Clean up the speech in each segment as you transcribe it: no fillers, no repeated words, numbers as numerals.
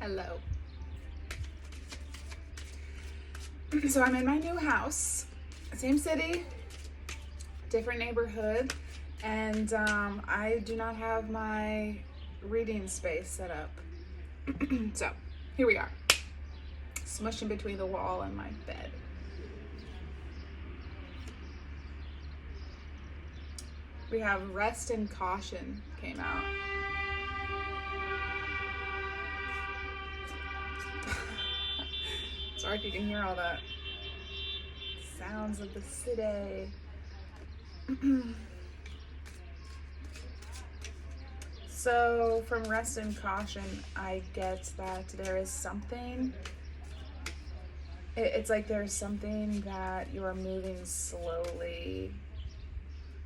Hello. So I'm in my new house, same city, different neighborhood, and I do not have my reading space set up. So here we are, smushed in between the wall and my bed. We have Rest and Caution came out. Sorry if you can hear all that sounds of the city. So from Rest and Caution, I get that there is something, it's like there's something that you are moving slowly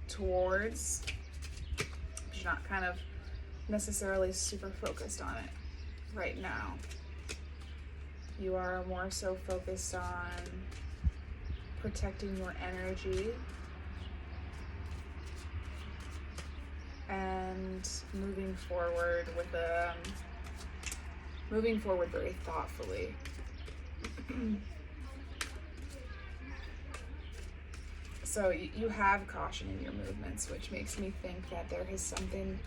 towards, but you're not kind of necessarily super focused on it right now. You are more so focused on protecting your energy and moving forward very thoughtfully. So you have caution in your movements, which makes me think that there's something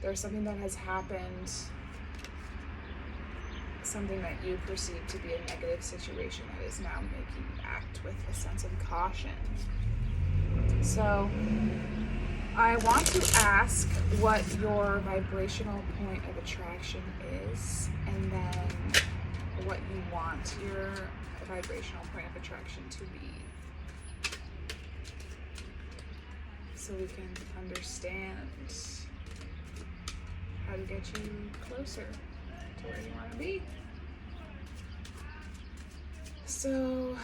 that has happened, something that you perceive to be a negative situation that is now making you act with a sense of caution. So I want to ask what your vibrational point of attraction is, and then what you want your vibrational point of attraction to be, so we can understand how to get you closer to where you want to be. So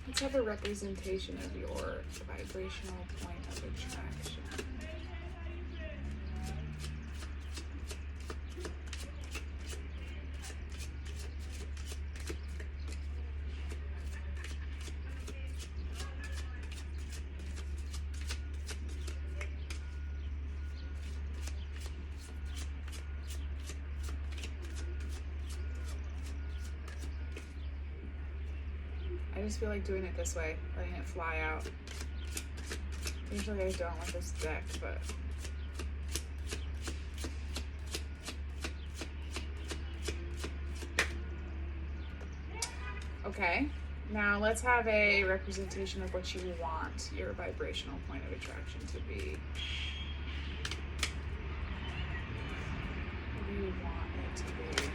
let's have a representation of your vibrational point of attraction. I just feel like doing it this way, letting it fly out. Usually I don't with this deck, but okay. Now let's have a representation of what you want your vibrational point of attraction to be. What do you want it to be?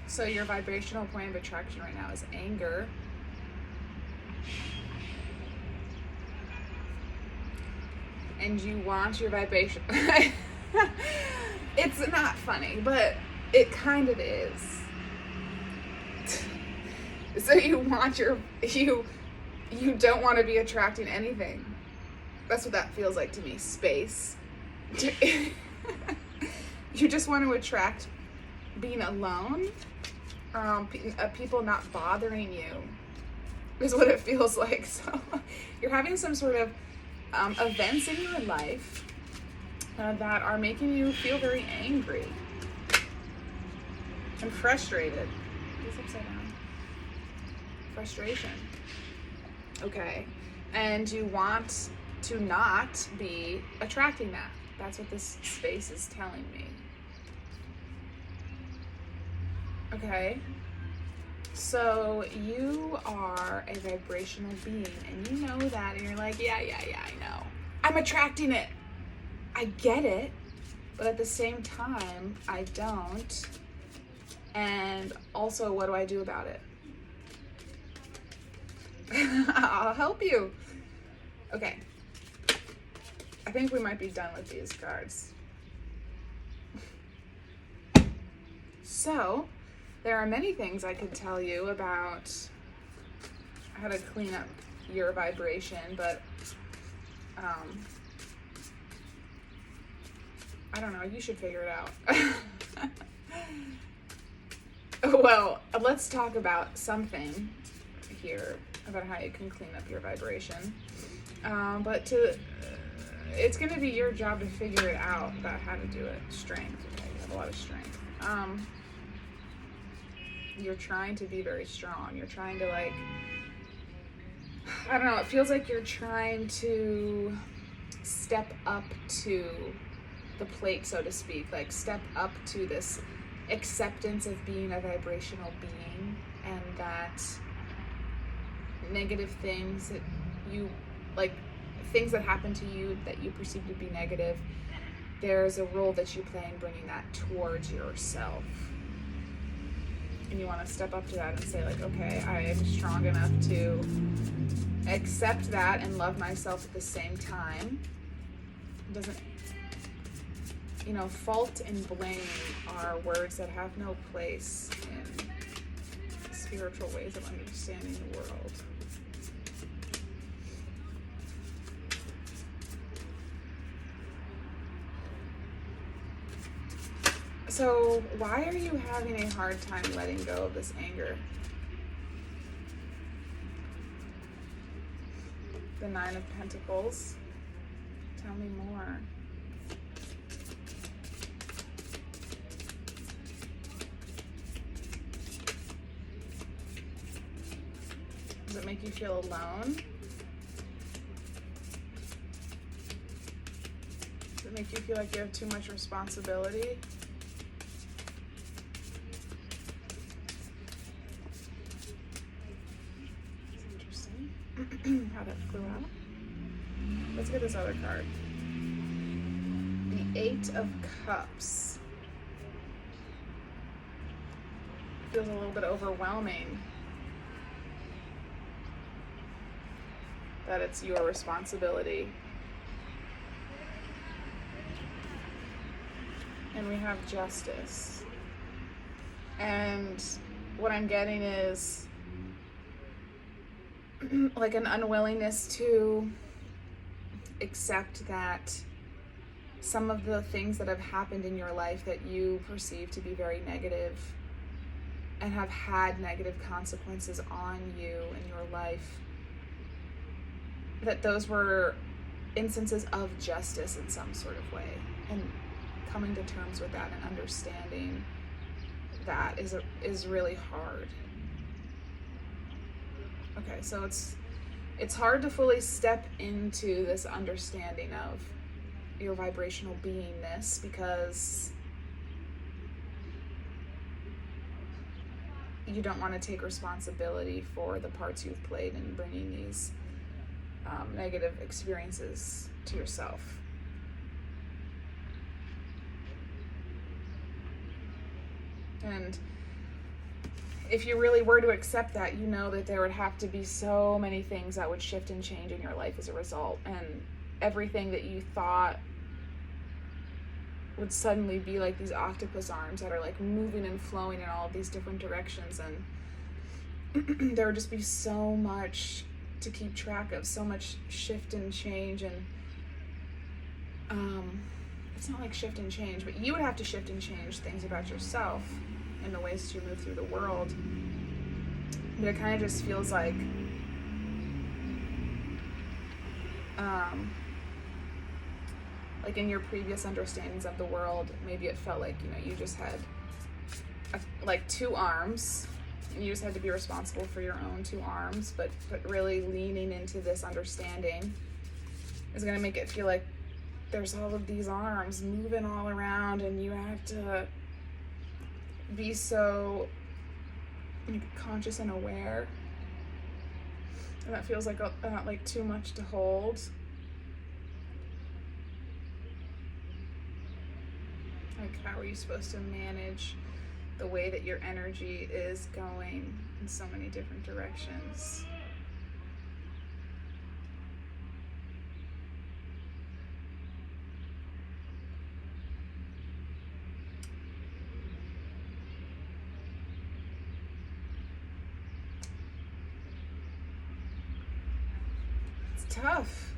So your vibrational point of attraction right now is anger. And you want your vibration. It's not funny, but it kind of is. So you don't want to be attracting anything. That's what that feels like to me, space. You just want to attract being alone. People not bothering you is what it feels like. So you're having some sort of events in your life that are making you feel very angry and frustrated. This upside down. Frustration. Okay. And you want to not be attracting that. That's what this space is telling me. Okay, so you are a vibrational being, and you know that, and you're like, yeah, I know. I'm attracting it. I get it, but at the same time, I don't. And also, what do I do about it? I'll help you. Okay, I think we might be done with these cards. So there are many things I could tell you about how to clean up your vibration, but I don't know, you should figure it out. Well, let's talk about something here about how you can clean up your vibration. It's going to be your job to figure it out about how to do it. Strength. Okay, you have a lot of strength. You're trying to be very strong. You're trying to, like, I don't know, it feels like you're trying to step up to the plate, so to speak, like step up to this acceptance of being a vibrational being, and that negative things that you, like, things that happen to you that you perceive to be negative, there's a role that you play in bringing that towards yourself. And you want to step up to that and say, like, okay, I am strong enough to accept that and love myself at the same time. It doesn't, you know, fault and blame are words that have no place in spiritual ways of understanding the world. So why are you having a hard time letting go of this anger? The Nine of Pentacles. Tell me more. Does it make you feel alone? Does it make you feel like you have too much responsibility? How that flew out. Let's get this other card. The Eight of Cups. Feels a little bit overwhelming that it's your responsibility. And we have Justice. And what I'm getting is like an unwillingness to accept that some of the things that have happened in your life that you perceive to be very negative and have had negative consequences on you in your life, that those were instances of justice in some sort of way, and coming to terms with that and understanding that is really hard. Okay, so it's hard to fully step into this understanding of your vibrational beingness because you don't want to take responsibility for the parts you've played in bringing these negative experiences to yourself. And if you really were to accept that, you know that there would have to be so many things that would shift and change in your life as a result. And everything that you thought would suddenly be like these octopus arms that are like moving and flowing in all of these different directions. And there would just be so much to keep track of, so much shift and change. And it's not like shift and change, but you would have to shift and change things about yourself in the ways that you move through the world. But it kind of just feels like in your previous understandings of the world, maybe it felt like, you know, you just had like two arms and you just had to be responsible for your own two arms, but really leaning into this understanding is going to make it feel like there's all of these arms moving all around, and you have to be so conscious and aware, and that feels like like too much to hold. Like, how are you supposed to manage the way that your energy is going in so many different directions? Tough.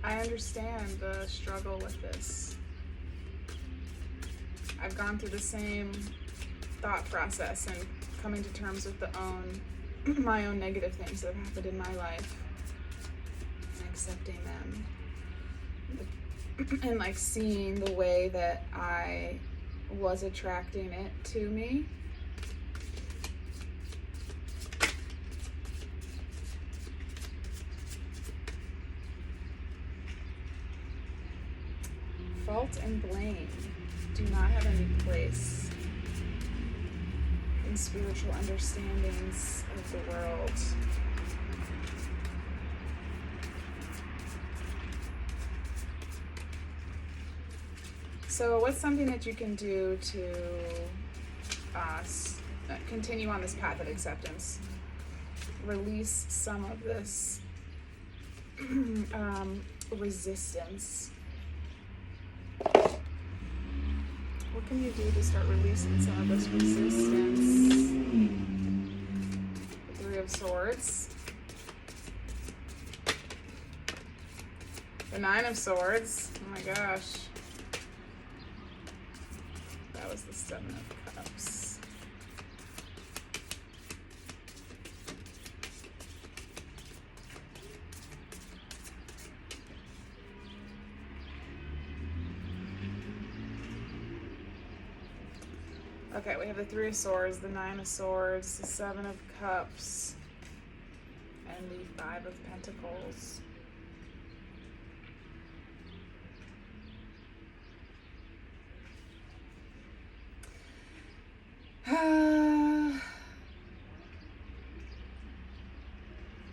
I understand the struggle with this. I've gone through the same thought process and coming to terms with my own negative things that have happened in my life and accepting them. And like seeing the way that I was attracting it to me. Fault and blame do not have any place in spiritual understandings of the world. So what's something that you can do to continue on this path of acceptance? Release some of this resistance. What can you do to start releasing some of this resistance? The Three of Swords. The Nine of Swords. Oh my gosh. That was the Seven of Cups. Okay, we have the Three of Swords, the Nine of Swords, the Seven of Cups, and the Five of Pentacles.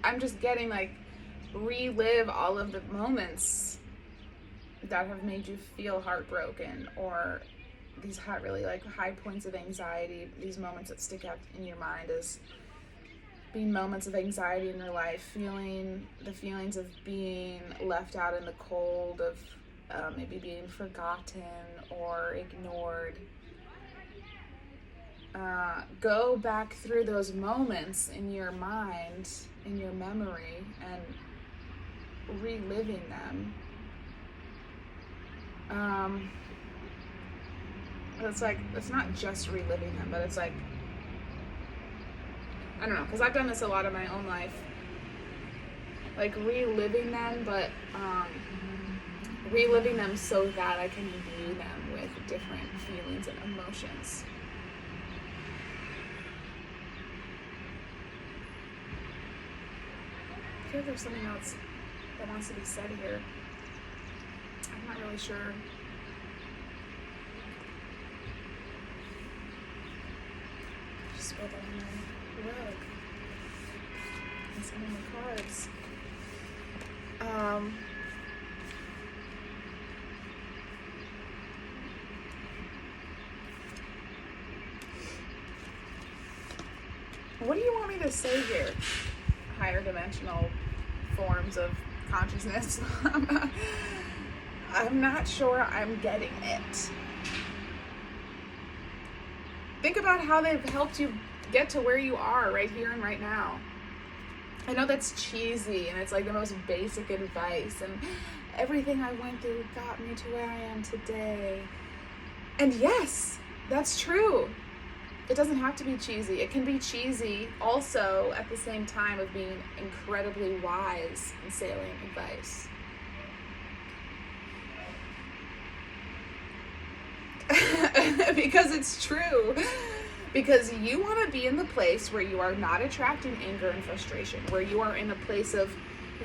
I'm just getting like relive all of the moments that have made you feel heartbroken, or these really like high points of anxiety, these moments that stick out in your mind as being moments of anxiety in your life, feeling the feelings of being left out in the cold, of maybe being forgotten or ignored. Go back through those moments in your mind, in your memory, and reliving them. It's like, it's not just reliving them, but it's like, I don't know, because I've done this a lot in my own life, like reliving them, but reliving them so that I can view them with different feelings and emotions. I feel like there's something else that wants to be said here. I'm not really sure. Just spilled that on my rug. And some of my cards. What do you want me to say here? Higher dimensional forms of consciousness. I'm not sure I'm getting it. Think about how they've helped you get to where you are right here and right now. I know that's cheesy and it's like the most basic advice, and everything I went through got me to where I am today. And yes, that's true. It doesn't have to be cheesy. It can be cheesy also at the same time of being incredibly wise and salient advice. Because it's true. Because you want to be in the place where you are not attracting anger and frustration, where you are in a place of,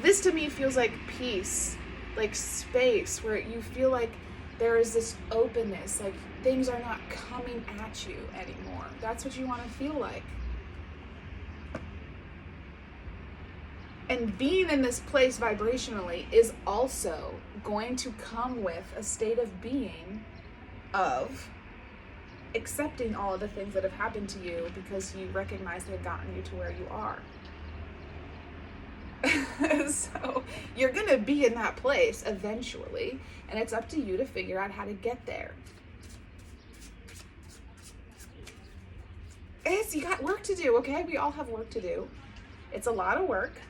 this to me feels like peace, like space, where you feel like there is this openness, like things are not coming at you anymore. That's what you want to feel like. And being in this place vibrationally is also going to come with a state of being of accepting all of the things that have happened to you because you recognize they've gotten you to where you are. So you're going to be in that place eventually, and it's up to you to figure out how to get there. You got work to do, okay? We all have work to do. It's a lot of work,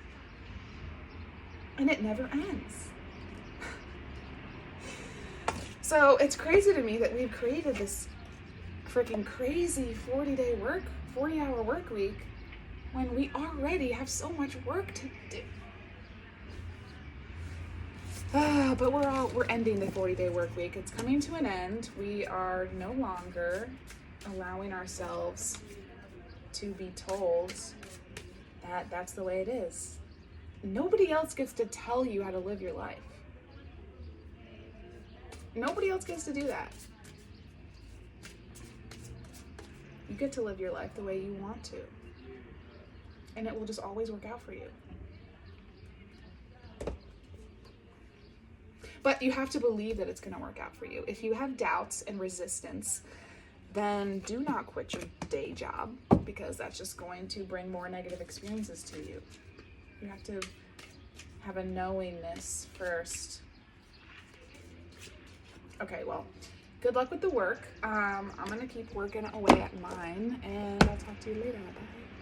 and it never ends. So it's crazy to me that we've created this freaking crazy 40-hour work week when we already have so much work to do. But we're ending the 40-day work week. It's coming to an end. We are no longer allowing ourselves to be told that that's the way it is. Nobody else gets to tell you how to live your life. Nobody else gets to do that. You get to live your life the way you want to. And it will just always work out for you. But you have to believe that it's going to work out for you. If you have doubts and resistance, then do not quit your day job, because that's just going to bring more negative experiences to you. You have to have a knowingness first. Okay, well, good luck with the work. I'm going to keep working away at mine, and I'll talk to you later. Bye.